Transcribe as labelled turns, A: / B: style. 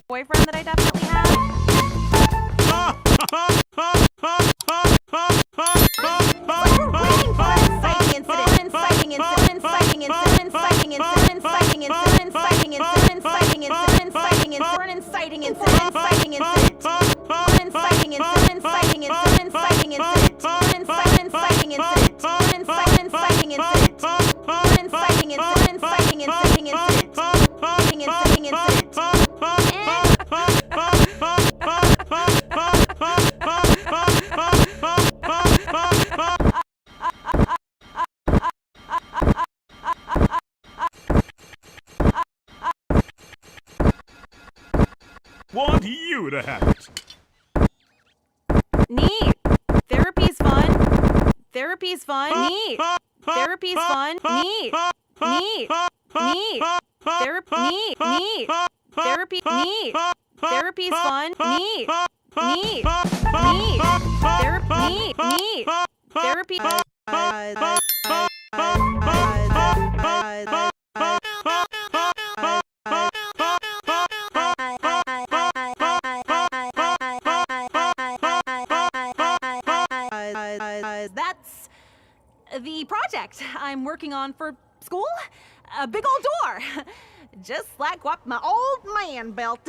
A: boyfriend that I definitely have.
B: Want you to have it.
A: Neat. Therapy's fun. Therapy's fun. Neat. Therapy's fun. Neat. Neat. Neat. Therapy. Neat. Neat. Therapy. Neat. Therapy's fun. Neat. Neat. Neat. Therapy. Neat. Neat. Therapy. That's the project I'm working on for school. A big old door. Just like what my old man built.